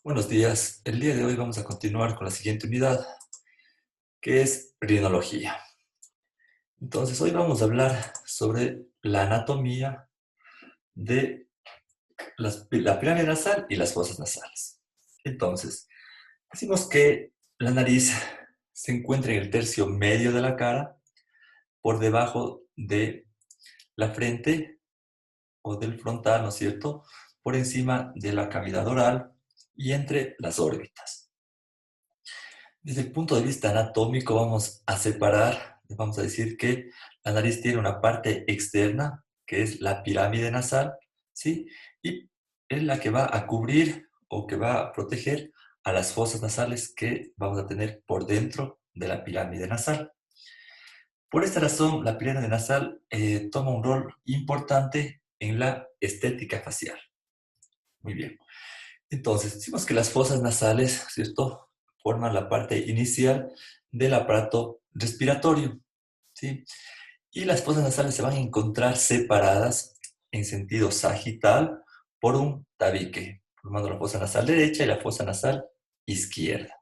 Buenos días. El día de hoy vamos a continuar con la siguiente unidad, que es rinología. Entonces, hoy vamos a hablar sobre la anatomía de la pirámide nasal y las fosas nasales. Entonces, decimos que la nariz se encuentra en el tercio medio de la cara, por debajo de la frente o del frontal, ¿no es cierto? Por encima de la cavidad oral y entre las órbitas. Desde el punto de vista anatómico vamos a separar, vamos a decir que la nariz tiene una parte externa, que es la pirámide nasal, ¿sí? Y es la que va a cubrir o que va a proteger a las fosas nasales que vamos a tener por dentro de la pirámide nasal. Por esta razón, la pirámide nasal toma un rol importante en la estética facial. Muy bien. Entonces, decimos que las fosas nasales, ¿cierto?, forman la parte inicial del aparato respiratorio, ¿sí? Y las fosas nasales se van a encontrar separadas en sentido sagital por un tabique, formando la fosa nasal derecha y la fosa nasal izquierda.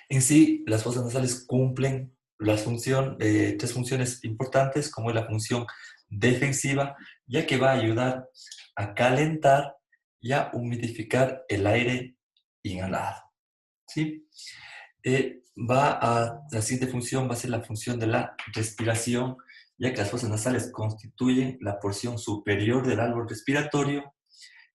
En sí, las fosas nasales cumplen tres funciones importantes, como es la función defensiva, ya que va a ayudar a calentar y a humidificar el aire inhalado, ¿sí? La siguiente función va a ser la función de la respiración, ya que las fosas nasales constituyen la porción superior del árbol respiratorio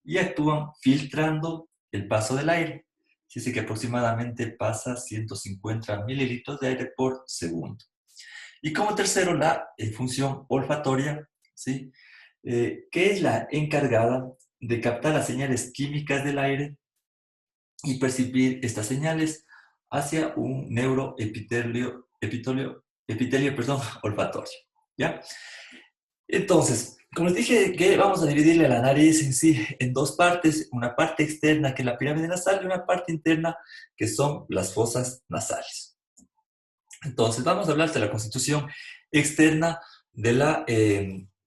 y actúan filtrando el paso del aire. Dice que aproximadamente pasa 150 mililitros de aire por segundo. Y como tercero, la función olfatoria, ¿sí? Que es la encargada de captar las señales químicas del aire y percibir estas señales hacia un epitelio olfatorio, ¿ya? Entonces, como les dije, que vamos a dividirle la nariz en sí en dos partes, una parte externa que es la pirámide nasal y una parte interna que son las fosas nasales. Entonces, vamos a hablar de la constitución externa de la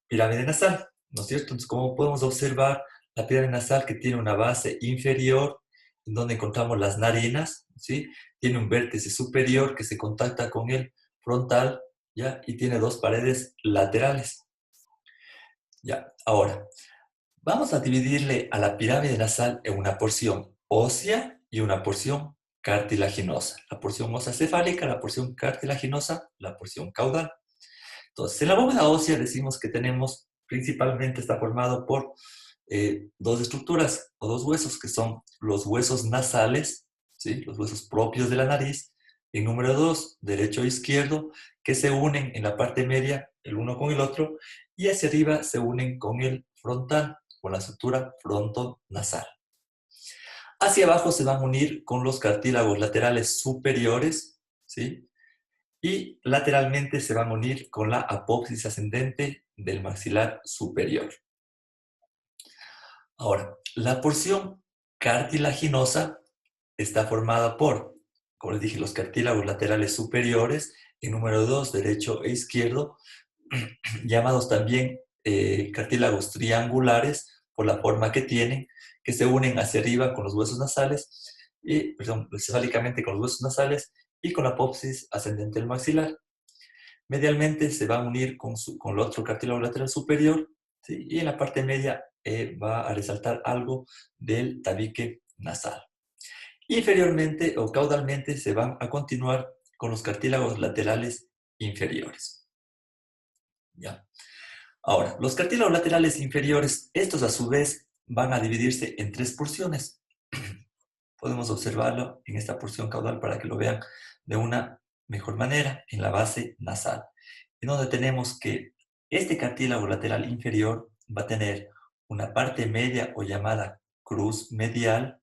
pirámide nasal, ¿no es cierto? Entonces, como podemos observar, la pirámide nasal que tiene una base inferior, en donde encontramos las narinas, ¿sí? Tiene un vértice superior que se contacta con el frontal, ¿ya? Y tiene dos paredes laterales. Ya, ahora, vamos a dividirle a la pirámide nasal en una porción ósea y una porción cartilaginosa. La porción ósea cefálica, la porción cartilaginosa, la porción caudal. Entonces, en la bóveda ósea decimos que tenemos, principalmente está formado por dos estructuras o dos huesos, que son los huesos nasales, ¿sí? Los huesos propios de la nariz, y número dos, derecho e izquierdo, que se unen en la parte media el uno con el otro, y hacia arriba se unen con el frontal, con la estructura frontonasal. Hacia abajo se van a unir con los cartílagos laterales superiores, ¿sí? Y lateralmente se van a unir con la apófisis ascendente del maxilar superior. Ahora, la porción cartilaginosa está formada por, como les dije, los cartílagos laterales superiores, en número 2, derecho e izquierdo, llamados también cartílagos triangulares por la forma que tienen, que se unen hacia arriba con los huesos nasales, cefálicamente con los huesos nasales y con la apófisis ascendente del maxilar. Medialmente se va a unir con el otro cartílago lateral superior, ¿sí? Y en la parte media va a resaltar algo del tabique nasal. Inferiormente o caudalmente se van a continuar con los cartílagos laterales inferiores. ¿Ya? Ahora, los cartílagos laterales inferiores, estos a su vez van a dividirse en tres porciones. Podemos observarlo en esta porción caudal para que lo vean de una mejor manera, en la base nasal, en donde tenemos que este cartílago lateral inferior va a tener una parte media o llamada cruz medial,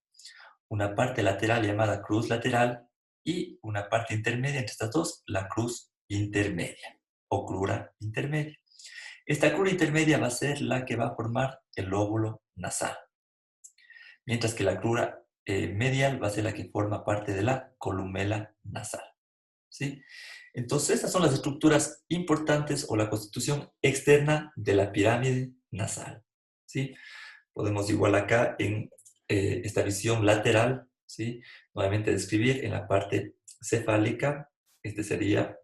una parte lateral llamada cruz lateral y una parte intermedia entre estas dos, la cruz intermedia o crura intermedia. Esta crura intermedia va a ser la que va a formar el lóbulo nasal, mientras que la crura medial va a ser la que forma parte de la columela nasal, ¿sí? Entonces, estas son las estructuras importantes o la constitución externa de la pirámide nasal, ¿sí? Podemos igual acá en esta visión lateral, ¿sí? Nuevamente describir en la parte cefálica, este sería,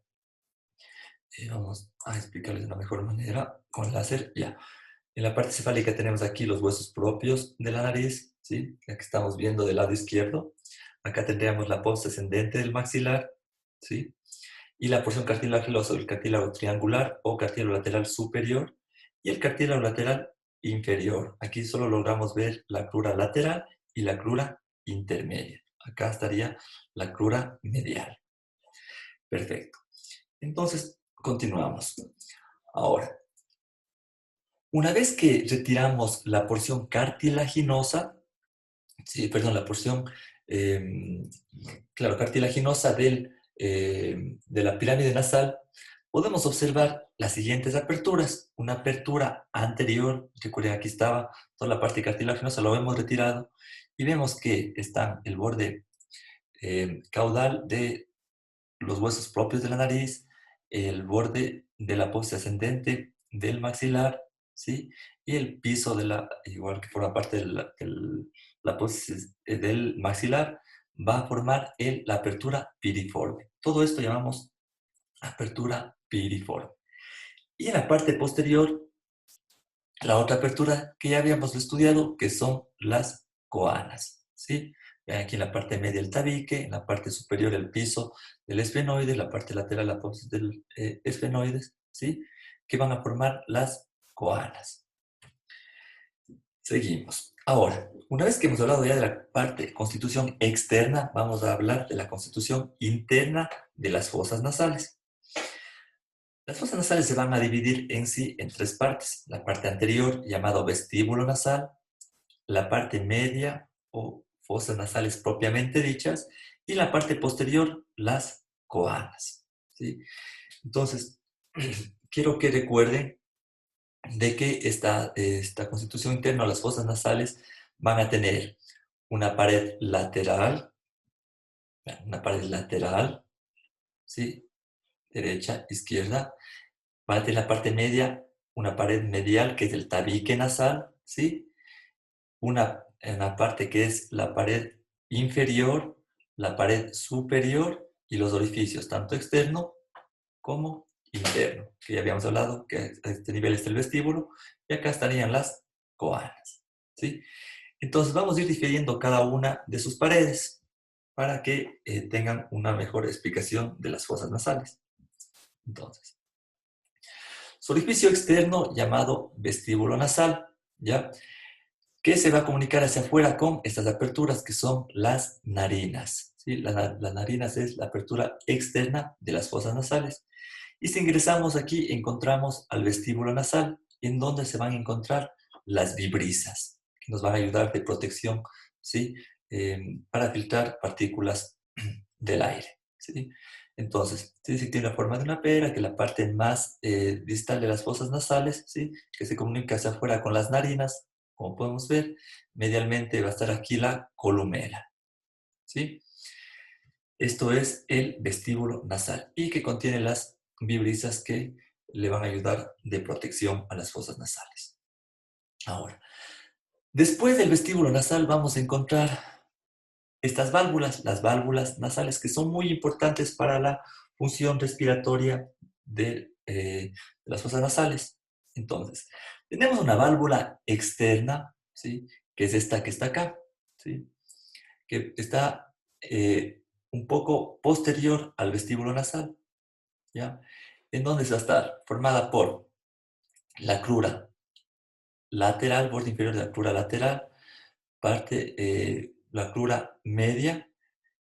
vamos a explicarles de una mejor manera con láser, ya. En la parte cefálica tenemos aquí los huesos propios de la nariz, ¿sí? La que estamos viendo del lado izquierdo. Acá tendríamos la posta ascendente del maxilar, ¿sí? Y la porción cartilaginosa, el cartílago triangular o cartílago lateral superior y el cartílago lateral inferior. Aquí solo logramos ver la crura lateral y la crura intermedia. Acá estaría la crura medial. Perfecto. Entonces, continuamos. Ahora, una vez que retiramos la porción cartilaginosa, sí, perdón, la porción, claro, cartilaginosa de la pirámide nasal, podemos observar las siguientes aperturas. Una apertura anterior, recuerden aquí estaba toda la parte cartilaginosa, lo hemos retirado, y vemos que está el borde caudal de los huesos propios de la nariz, el borde de la apófisis ascendente del maxilar, ¿sí? Y el piso de igual que forma parte de la apófisis del maxilar, va a formar la apertura piriforme. Todo esto llamamos apertura piriforme. Y en la parte posterior, la otra apertura que ya habíamos estudiado, que son las coanas, ¿sí? Vean aquí en la parte media el tabique, en la parte superior el piso del esfenoide, en la parte lateral la apófisis del esfenoides, ¿sí? Que van a formar las coanas. Seguimos. Ahora, una vez que hemos hablado ya de la parte constitución externa, vamos a hablar de la constitución interna de las fosas nasales. Las fosas nasales se van a dividir en sí en tres partes. La parte anterior, llamado vestíbulo nasal, la parte media o fosas nasales propiamente dichas, y la parte posterior, las coanas, ¿sí? Entonces, quiero que recuerden de que esta constitución interna, las fosas nasales, van a tener una pared lateral, ¿sí? Derecha, izquierda. Va a tener la parte media, una pared medial, que es el tabique nasal, ¿sí? En la parte que es la pared inferior, la pared superior y los orificios, tanto externo como interno, que ya habíamos hablado que a este nivel está el vestíbulo, y acá estarían las coanas, ¿sí? Entonces vamos a ir difiriendo cada una de sus paredes para que tengan una mejor explicación de las fosas nasales. Entonces, su orificio externo llamado vestíbulo nasal, ¿ya? Que se va a comunicar hacia afuera con estas aperturas que son las narinas, ¿sí? Las narinas es la apertura externa de las fosas nasales. Y si ingresamos aquí, encontramos al vestíbulo nasal, en donde se van a encontrar las vibrisas, que nos van a ayudar de protección, ¿sí? Para filtrar partículas del aire, ¿sí? Entonces, si tiene la forma de una pera, que la parte más distal de las fosas nasales, ¿sí? Que se comunica hacia afuera con las narinas, como podemos ver, medialmente va a estar aquí la columela, ¿sí? Esto es el vestíbulo nasal y que contiene las vibrisas que le van a ayudar de protección a las fosas nasales. Ahora, después del vestíbulo nasal vamos a encontrar estas válvulas, las válvulas nasales, que son muy importantes para la función respiratoria de las fosas nasales. Entonces, tenemos una válvula externa, ¿sí? Que es esta que está acá, ¿sí? Que está un poco posterior al vestíbulo nasal, ¿ya? En donde se va a estar formada por la crura lateral, borde inferior de la crura lateral, la crura media,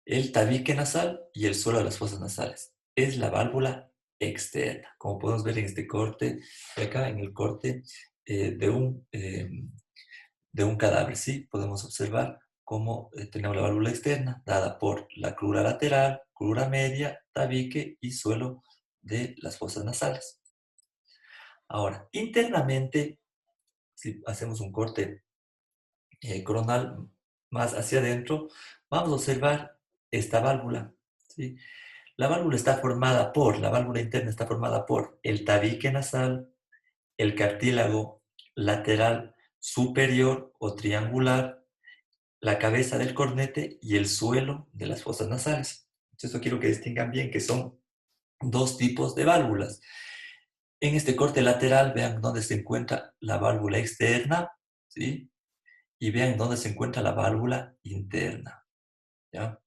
el tabique nasal y el suelo de las fosas nasales. Es la válvula externa, como podemos ver en este corte, acá en el corte de un cadáver, ¿sí? Podemos observar cómo tenemos la válvula externa dada por la crura lateral, crura media, tabique y suelo de las fosas nasales. Ahora, internamente, si hacemos un corte coronal más hacia adentro, vamos a observar esta válvula, ¿sí? La válvula interna está formada por el tabique nasal, el cartílago lateral superior o triangular, la cabeza del cornete y el suelo de las fosas nasales. Entonces, quiero que distingan bien que son dos tipos de válvulas. En este corte lateral, vean dónde se encuentra la válvula externa, ¿sí? Y vean dónde se encuentra la válvula interna, ¿ya?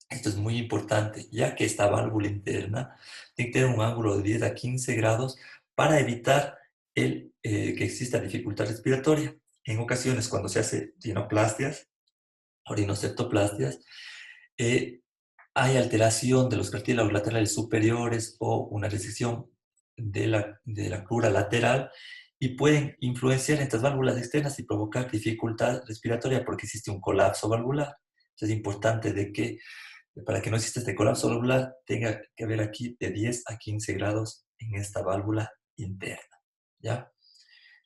Esto es muy importante, ya que esta válvula interna tiene que tener un ángulo de 10 a 15 grados para evitar que exista dificultad respiratoria. En ocasiones, cuando se hace rinoplastias o rinoceptoplastias, eh, hay alteración de los cartílagos laterales superiores o una recesión de la crura lateral y pueden influenciar estas válvulas externas y provocar dificultad respiratoria porque existe un colapso valvular. Entonces es importante de que para que no exista este colapso valvular tenga que haber aquí de 10 a 15 grados en esta válvula interna, ¿ya?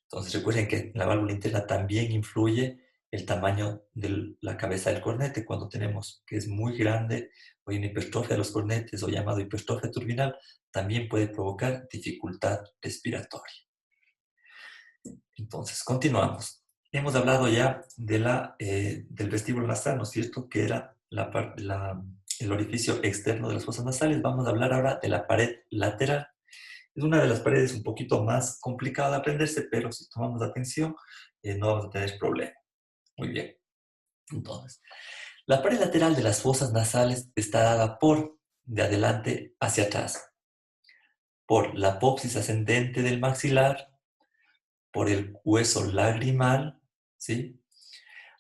Entonces recuerden que en la válvula interna también influye el tamaño de la cabeza del cornete. Cuando tenemos que es muy grande o hay una hipertrofia de los cornetes o llamado hipertrofia turbinal, también puede provocar dificultad respiratoria. Entonces, continuamos. Hemos hablado ya del vestíbulo nasal, ¿no es cierto? Que era el orificio externo de las fosas nasales. Vamos a hablar ahora de la pared lateral. Es una de las paredes un poquito más complicada de aprenderse, pero si tomamos atención, no vamos a tener problema. Muy bien. Entonces, la pared lateral de las fosas nasales está dada de adelante hacia atrás, por la apófisis ascendente del maxilar, por el hueso lagrimal, ¿sí?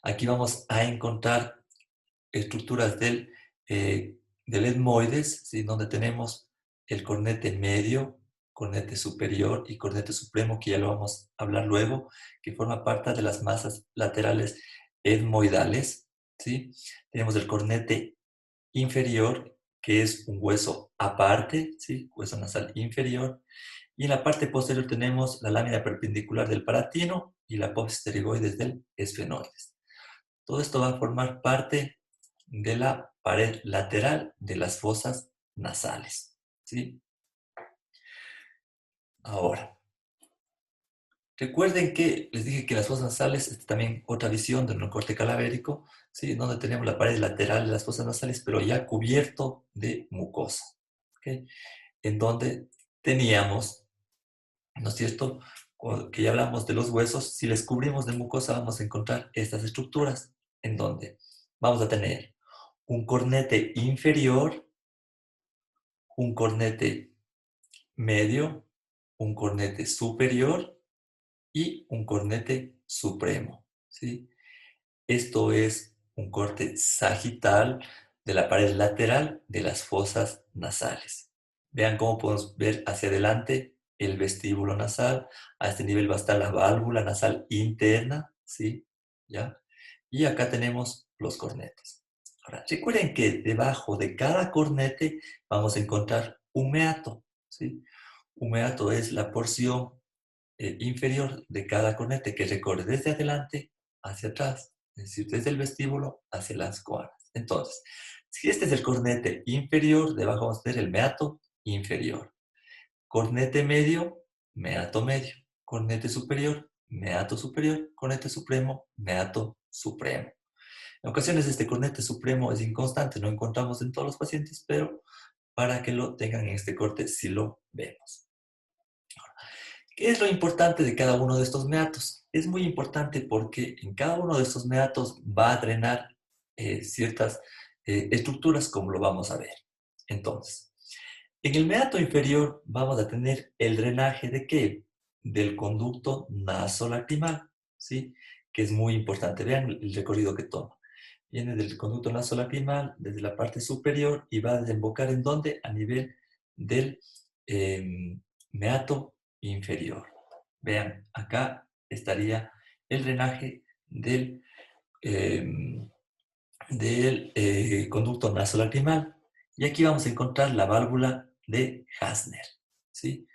Aquí vamos a encontrar estructuras del etmoides, ¿sí? Donde tenemos el cornete medio, cornete superior y cornete supremo, que ya lo vamos a hablar luego, que forma parte de las masas laterales etmoidales, ¿sí? Tenemos el cornete inferior, que es un hueso aparte, ¿sí? Hueso nasal inferior, y en la parte posterior tenemos la lámina perpendicular del palatino y la apófisis pterigoides del esfenoides. Todo esto va a formar parte de la pared lateral de las fosas nasales, ¿sí? Ahora, recuerden que les dije que las fosas nasales es también otra visión del corte calabérico, ¿sí? Donde tenemos la pared lateral de las fosas nasales, pero ya cubierto de mucosa, ¿ok? En donde teníamos, ¿no es cierto? Que ya hablamos de los huesos, si les cubrimos de mucosa vamos a encontrar estas estructuras, en donde vamos a tener un cornete inferior, un cornete medio, un cornete superior y un cornete supremo, ¿sí? Esto es un corte sagital de la pared lateral de las fosas nasales. Vean cómo podemos ver hacia adelante el vestíbulo nasal. A este nivel va a estar la válvula nasal interna, ¿sí? ¿Ya? Y acá tenemos los cornetes. Ahora, recuerden que debajo de cada cornete vamos a encontrar un meato, ¿sí? Un meato es la porción inferior de cada cornete que recorre desde adelante hacia atrás, es decir, desde el vestíbulo hacia las coanas. Entonces, si este es el cornete inferior, debajo vamos a tener el meato inferior. Cornete medio, meato medio. Cornete superior, meato superior. Cornete supremo, meato supremo. En ocasiones este cornete supremo es inconstante, no encontramos en todos los pacientes, pero para que lo tengan en este corte si lo vemos. ¿Qué es lo importante de cada uno de estos meatos? Es muy importante porque en cada uno de estos meatos va a drenar ciertas estructuras, como lo vamos a ver. Entonces, en el meato inferior vamos a tener el drenaje de ¿qué? Del conducto nasolacrimal, ¿sí? Que es muy importante. Vean el recorrido que toma. Viene del conducto nasolacrimal desde la parte superior y va a desembocar en dónde? A nivel del meato inferior. Vean, acá estaría el drenaje eh, del conducto nasolacrimal. Y aquí vamos a encontrar la válvula de Hasner, ¿sí?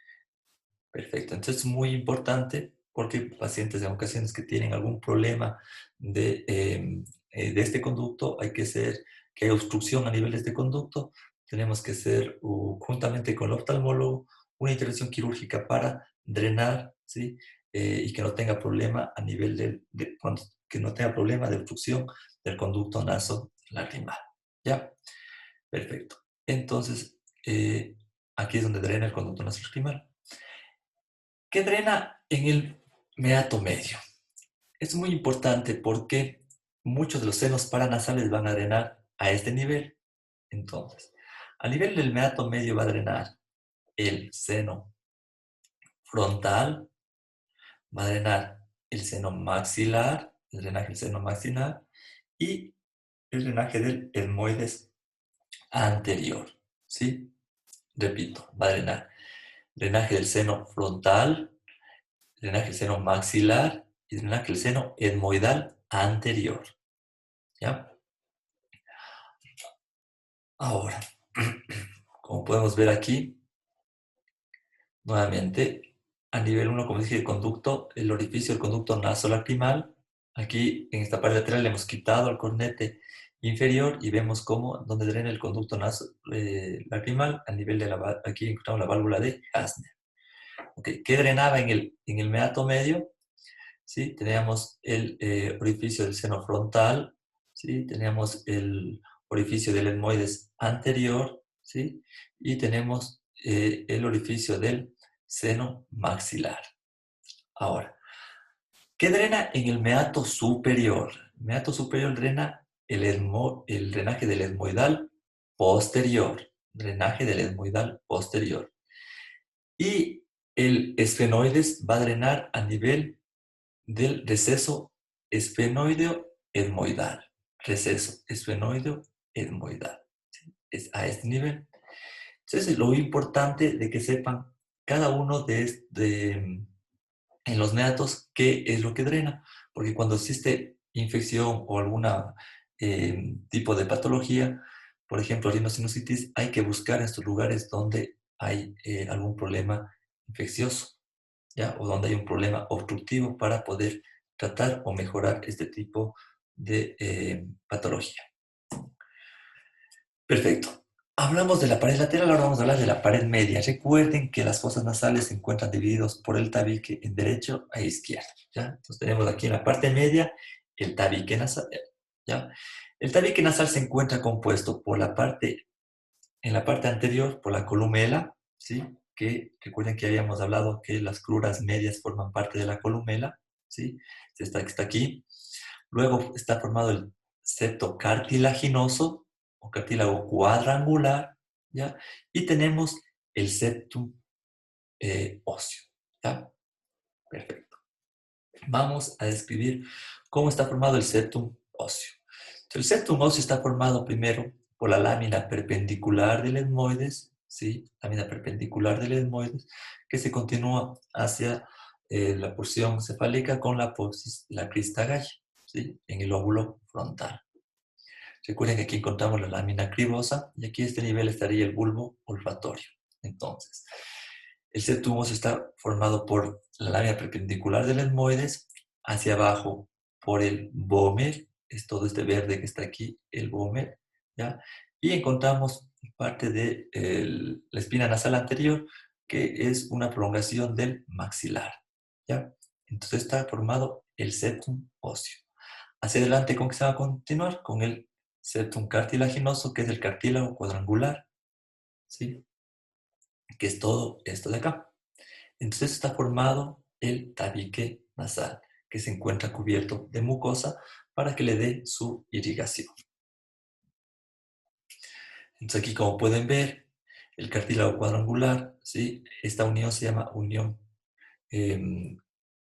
Perfecto. Entonces es muy importante porque pacientes en ocasiones que tienen algún problema de este conducto, que hay obstrucción a nivel de este conducto, tenemos que hacer juntamente con el oftalmólogo una intervención quirúrgica para drenar, ¿sí? Y que no tenga problema a nivel cuando que no tenga problema de obstrucción del conducto nasolacrimal. ¿Ya? Perfecto. Entonces, aquí es donde drena el conducto nasolacrimal. ¿Qué drena en el meato medio? Es muy importante porque muchos de los senos paranasales van a drenar a este nivel. Entonces, a nivel del meato medio va a drenar el seno frontal, va a drenar el seno maxilar, el drenaje del seno maxilar y el drenaje del etmoides anterior. ¿Sí? Repito, va a drenar drenaje del seno frontal, drenaje del seno maxilar y drenaje del seno etmoidal anterior. ¿Ya? Ahora, como podemos ver aquí, nuevamente, a nivel 1, como dije, el conducto, el orificio del conducto nasolacrimal. Aquí, en esta parte lateral, le hemos quitado el cornete inferior y vemos cómo, donde drena el conducto nasolacrimal, a nivel de aquí encontramos la válvula de Hasner. Okay. ¿Qué drenaba en el meato medio? ¿Sí? Teníamos el orificio del seno frontal, ¿sí? Teníamos el orificio del etmoides anterior, ¿sí? Y tenemos el orificio del seno maxilar. Ahora, ¿qué drena en el meato superior? El meato superior drena el drenaje del etmoidal posterior. Drenaje del etmoidal posterior. Y el esfenoides va a drenar a nivel del receso esfenoideo etmoidal. Receso esfenoideo etmoidal. ¿Sí? Es a este nivel. Entonces, lo importante de que sepan cada uno en los neonatos qué es lo que drena, porque cuando existe infección o algún tipo de patología, por ejemplo, rinosinusitis, hay que buscar estos lugares donde hay algún problema infeccioso, ¿ya? O donde hay un problema obstructivo para poder tratar o mejorar este tipo de patología. Perfecto. Hablamos de la pared lateral, ahora vamos a hablar de la pared media. Recuerden que las fosas nasales se encuentran divididos por el tabique en derecho e izquierdo. ¿Ya? Entonces tenemos aquí en la parte media el tabique nasal. ¿Ya? El tabique nasal se encuentra compuesto por en la parte anterior por la columela, ¿sí? Que recuerden que habíamos hablado que las cruras medias forman parte de la columela, ¿sí? Está aquí. Luego está formado el septo cartilaginoso o cartílago cuadrangular, ¿ya? Y tenemos el septum óseo, ¿ya? Perfecto. Vamos a describir cómo está formado el septum óseo. Entonces, el septum óseo está formado primero por la lámina perpendicular del etmoides, ¿sí? Lámina perpendicular del etmoides, que se continúa hacia la porción cefálica con la apófisis, la crista galla, ¿sí? En el lóbulo frontal. Recuerden que aquí encontramos la lámina cribosa y aquí a este nivel estaría el bulbo olfatorio. Entonces, el septum óseo está formado por la lámina perpendicular del etmoides, hacia abajo por el vómer, es todo este verde que está aquí, el vómer, ¿ya? Y encontramos parte de la espina nasal anterior, que es una prolongación del maxilar, ¿ya? Entonces está formado el septum óseo. Hacia adelante, ¿con qué se va a continuar? Con el septum cartilaginoso, que es el cartílago cuadrangular, ¿sí? Que es todo esto de acá. Entonces está formado el tabique nasal, que se encuentra cubierto de mucosa para que le dé su irrigación. Entonces aquí, como pueden ver, el cartílago cuadrangular, ¿sí? Esta unión se llama unión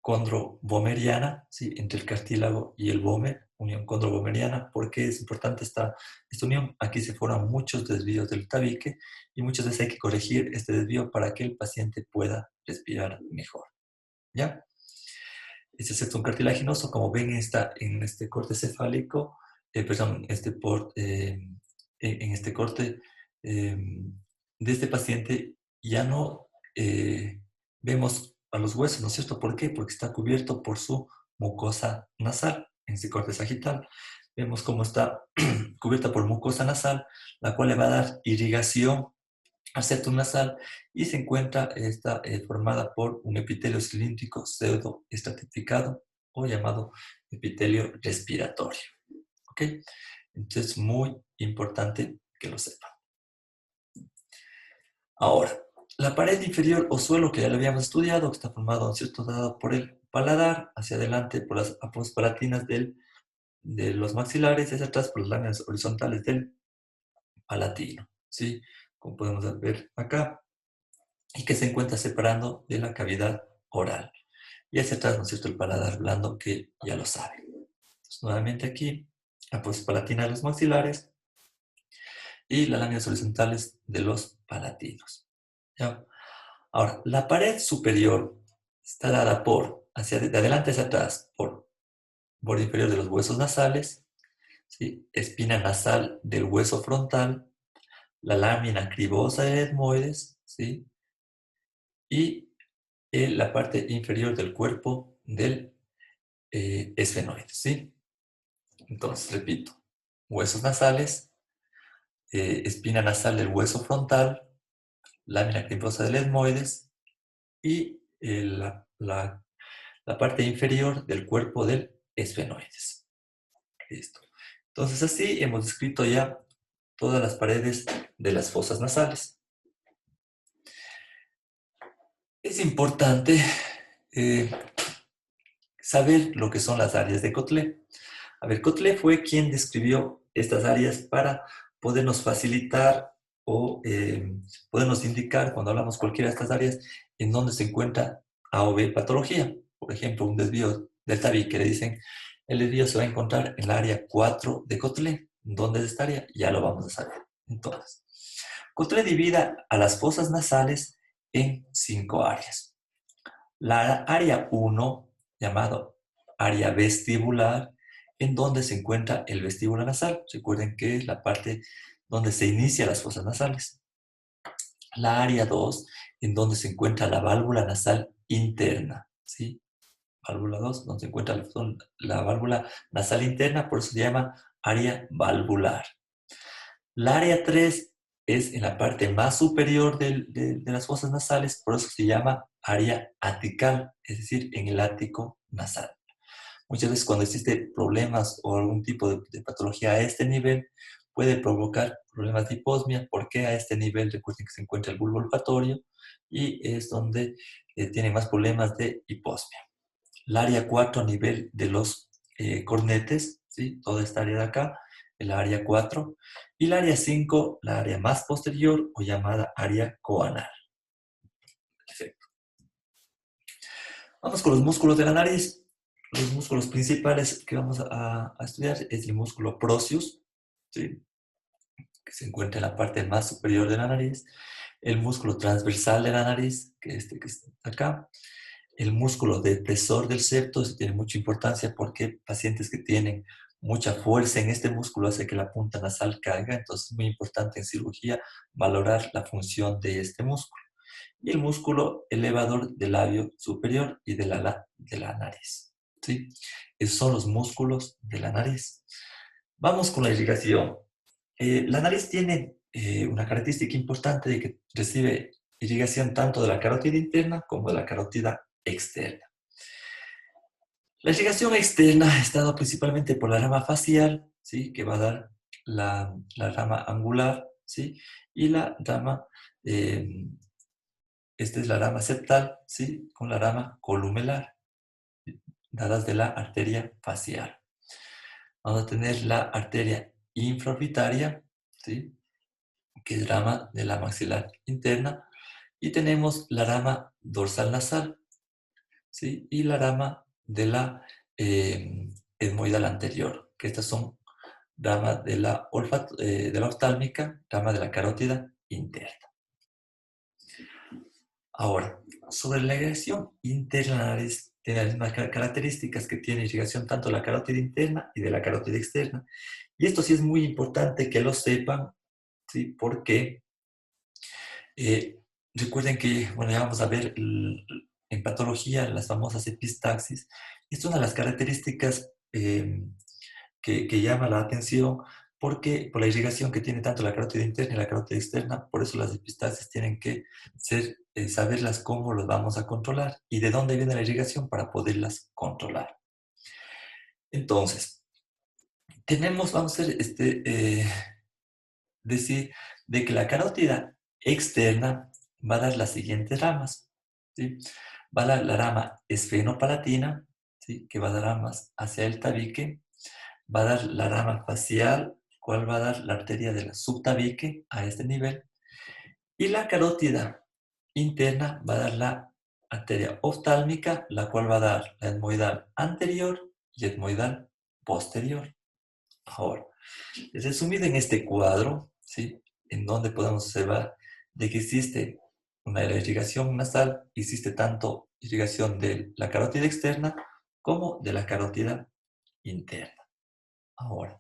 condrovomeriana, ¿sí? Entre el cartílago y el vómer, unión condrovomeriana. ¿Por qué es importante esta unión? Aquí se forman muchos desvíos del tabique y muchas veces hay que corregir este desvío para que el paciente pueda respirar mejor, ¿ya? Este septum cartilaginoso, como ven, está en este corte cefálico, perdón, en este corte de este paciente ya no vemos a los huesos, ¿no es cierto? ¿Por qué? Porque está cubierto por su mucosa nasal, en este corte sagital. Vemos cómo está cubierta por mucosa nasal, la cual le va a dar irrigación al septum nasal y se encuentra formada por un epitelio cilíndrico pseudoestratificado o llamado epitelio respiratorio. ¿Ok? Entonces, muy importante que lo sepan. Ahora, la pared inferior o suelo que ya lo habíamos estudiado, que está formado en cierto grado por el paladar, hacia adelante por las apospalatinas de los maxilares y hacia atrás por las láminas horizontales del palatino, ¿sí? Como podemos ver acá, y que se encuentra separando de la cavidad oral. Y hacia atrás, ¿no es cierto?, el paladar blando, que ya lo saben. Entonces, nuevamente aquí, apospalatina de los maxilares y las láminas horizontales de los palatinos. ¿Ya? Ahora, la pared superior está dada por, de adelante hacia atrás, por borde inferior de los huesos nasales, ¿sí? Espina nasal del hueso frontal, la lámina cribosa del etmoides, ¿sí? Y la parte inferior del cuerpo del esfenoides, ¿sí? Entonces, repito, huesos nasales, espina nasal del hueso frontal, lámina cribosa del etmoides y la parte inferior del cuerpo del esfenoides. Listo. Entonces, así hemos descrito ya todas las paredes de las fosas nasales. Es importante saber lo que son las áreas de Kotlé. A ver, Kotlé fue quien describió estas áreas para podernos facilitar o podernos indicar cuando hablamos cualquiera de estas áreas en dónde se encuentra A o B patología. Por ejemplo, un desvío del tabique que le dicen, el desvío se va a encontrar en la área 4 de Kotlé. ¿Dónde es esta área? Ya lo vamos a saber. Entonces, Kotlé divide a las fosas nasales en 5 áreas. La área 1, llamado área vestibular, en donde se encuentra el vestíbulo nasal. Recuerden que es la parte donde se inician las fosas nasales. La área 2, en donde se encuentra la válvula nasal interna, ¿sí? Válvula 2, donde se encuentra la válvula nasal interna, por eso se llama área valvular. La área 3 es en la parte más superior de las fosas nasales, por eso se llama área atical, es decir, en el ático nasal. Muchas veces cuando existen problemas o algún tipo de patología a este nivel, puede provocar problemas de hiposmia, porque a este nivel recuerden que se encuentra el bulbo olfatorio y es donde tienen más problemas de hiposmia. El área 4 a nivel de los cornetes, ¿sí? Toda esta área de acá, el área 4. Y el área 5, la área más posterior o llamada área coanal. Perfecto. Vamos con los músculos de la nariz. Los músculos principales que vamos a estudiar es el músculo proxius, ¿sí? Que se encuentra en la parte más superior de la nariz. El músculo transversal de la nariz, que que está acá. El músculo depresor del septo, eso tiene mucha importancia porque pacientes que tienen mucha fuerza en este músculo hace que la punta nasal caiga, entonces es muy importante en cirugía valorar la función de este músculo. Y el músculo elevador del labio superior y de la nariz, ¿sí? Esos son los músculos de la nariz. Vamos con la irrigación. La nariz tiene una característica importante de que recibe irrigación tanto de la carótida interna como de la carótida externa. La irrigación externa está dada principalmente por la rama facial, ¿sí? Que va a dar la rama angular, ¿sí? Y la rama, esta es la rama septal, ¿sí? Con la rama columelar, dadas de la arteria facial. Vamos a tener la arteria infraorbitaria, ¿sí? Que es rama de la maxilar interna. Y tenemos la rama dorsal nasal, ¿sí? Y la rama de la etmoidal anterior, que estas son rama de de la oftálmica, rama de la carótida interna. Ahora, sobre la irrigación interna de la nariz, tiene las mismas características que tiene irrigación tanto de la carótida interna y de la carótida externa. Y esto sí es muy importante que lo sepan, ¿sí? Porque recuerden que, bueno, ya vamos a ver en patología las famosas epistaxis. Es una de las características que llama la atención porque por la irrigación que tiene tanto la carótida interna y la carótida externa, por eso las epistaxis tienen que saberlas cómo las vamos a controlar y de dónde viene la irrigación para poderlas controlar. Entonces, vamos a hacer decir de que la carótida externa va a dar las siguientes ramas, ¿sí? Va a dar la rama esfenopalatina, ¿sí? Que va a dar ramas hacia el tabique, va a dar la rama facial, cual va a dar la arteria del subtabique a este nivel, y la carótida interna va a dar la arteria oftálmica, la cual va a dar la etmoidal anterior y etmoidal posterior. Ahora, resumido en este cuadro, ¿sí? En donde podemos observar de que existe una irrigación nasal, existe tanto irrigación de la carótida externa como de la carótida interna. Ahora,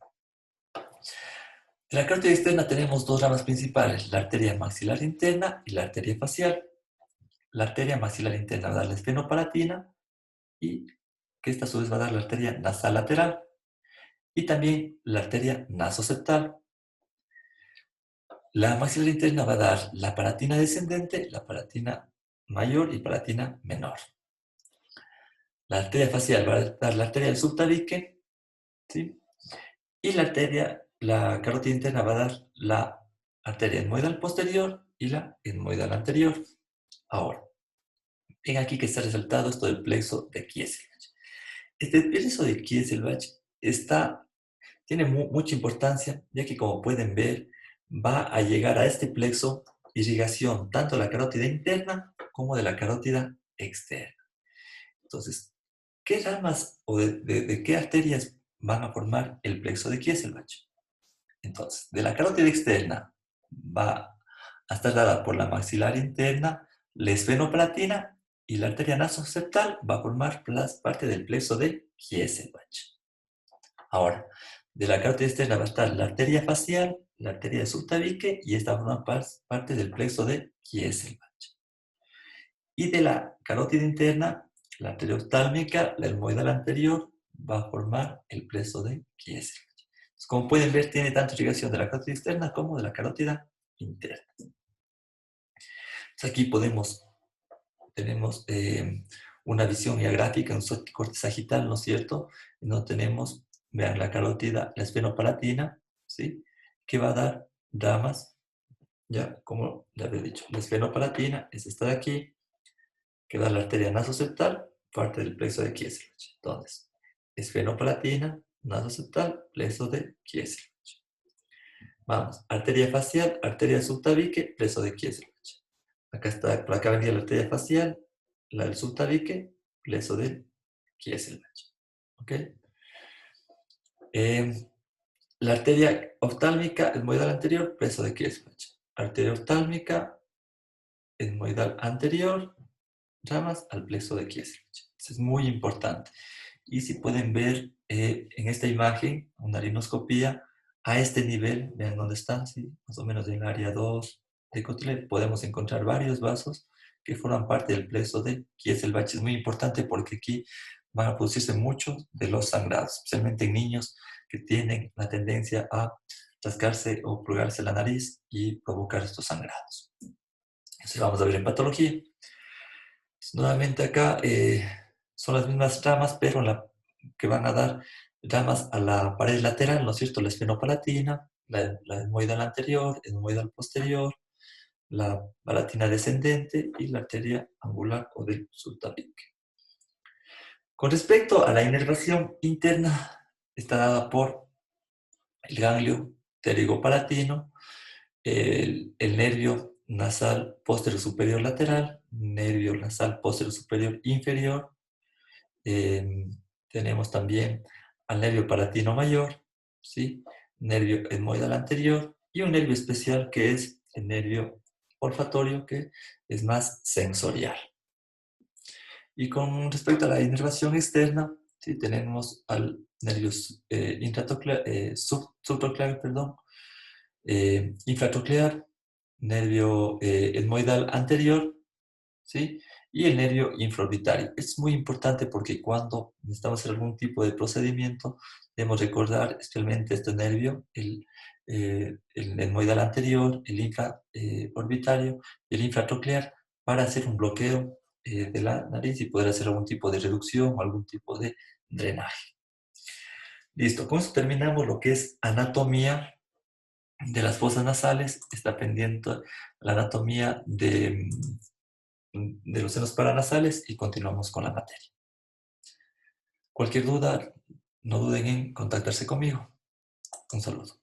de la carótida externa tenemos dos ramas principales, la arteria maxilar interna y la arteria facial. La arteria maxilar interna va a dar la esfenopalatina y que esta a su vez va a dar la arteria nasal lateral y también la arteria nasoseptal. La maxilar interna va a dar la palatina descendente, la palatina mayor y palatina menor. La arteria facial va a dar la arteria del subtabique, ¿sí? Y la carótida interna va a dar la arteria etmoidal posterior y la etmoidal anterior. Ahora, ven aquí que está resaltado esto del plexo de Kieselbach. Este plexo de Kieselbach tiene mucha importancia, ya que como pueden ver, va a llegar a este plexo irrigación tanto de la carótida interna como de la carótida externa. Entonces, ¿qué ramas o de qué arterias van a formar el plexo de Kieselbach? Entonces, de la carótida externa va a estar dada por la maxilar interna, la esfenopalatina y la arteria nasoseptal va a formar parte del plexo de Kieselbach. Ahora, de la carótida externa va a estar la arteria facial, la arteria de subtabique y esta forma parte del plexo de Kieselbach. Y de la carótida interna, la arteria oftálmica, la etmoidal anterior, va a formar el plexo de Kieselbach. Entonces, como pueden ver, tiene tanto irrigación de la carótida externa como de la carótida interna. Entonces, aquí tenemos una visión gráfica, un corte sagital, ¿no es cierto? Y no tenemos, vean, la carótida, la esfenopalatina, ¿sí? Que va a dar ramas, ya, como ya había dicho, la esfenopalatina es esta de aquí, que da la arteria nasoseptal, parte del plexo de Kieselbach. Entonces, esfenopalatina, nasoseptal, plexo de Kieselbach. Vamos, arteria facial, arteria subtabique, plexo de Kieselbach. Acá está, por acá venía la arteria facial, la del subtabique, plexo de Kieselbach. ¿Ok? La arteria oftálmica, etmoidal anterior, plexo de Kieselbach. Arteria oftálmica, etmoidal anterior, ramas al plexo de Kieselbach. Eso es muy importante. Y si pueden ver en esta imagen, una rinoscopía, a este nivel, vean dónde están, ¿sí? Más o menos en el área 2 de Kotler, podemos encontrar varios vasos que forman parte del plexo de Kieselbach. Es muy importante porque aquí van a producirse muchos de los sangrados, especialmente en niños que tienen la tendencia a rascarse o plugarse la nariz y provocar estos sangrados. Eso vamos a ver en patología. Nuevamente acá son las mismas ramas, pero que van a dar ramas a la pared lateral, ¿no es cierto? La esfenopalatina, la etmoidal anterior, etmoidal posterior, la palatina descendente y la arteria angular o del subtabique. Con respecto a la inervación interna, está dada por el ganglio pterigopalatino, el nervio nasal posterior superior lateral, nervio nasal posterior superior inferior. Tenemos también al nervio palatino mayor, ¿sí? Nervio etmoidal anterior y un nervio especial que es el nervio olfatorio, que es más sensorial. Y con respecto a la inervación externa, ¿sí? Tenemos al nervio subtroclear, perdón, infratroclear, nervio etmoidal anterior, ¿sí? Y el nervio infraorbitario. Es muy importante porque cuando necesitamos hacer algún tipo de procedimiento, debemos recordar especialmente este nervio, el etmoidal anterior, el infraorbitario y el infratroclear, para hacer un bloqueo de la nariz y poder hacer algún tipo de reducción o algún tipo de drenaje. Listo, con eso terminamos lo que es anatomía de las fosas nasales. Está pendiente la anatomía de los senos paranasales y continuamos con la materia. Cualquier duda, no duden en contactarse conmigo. Un saludo.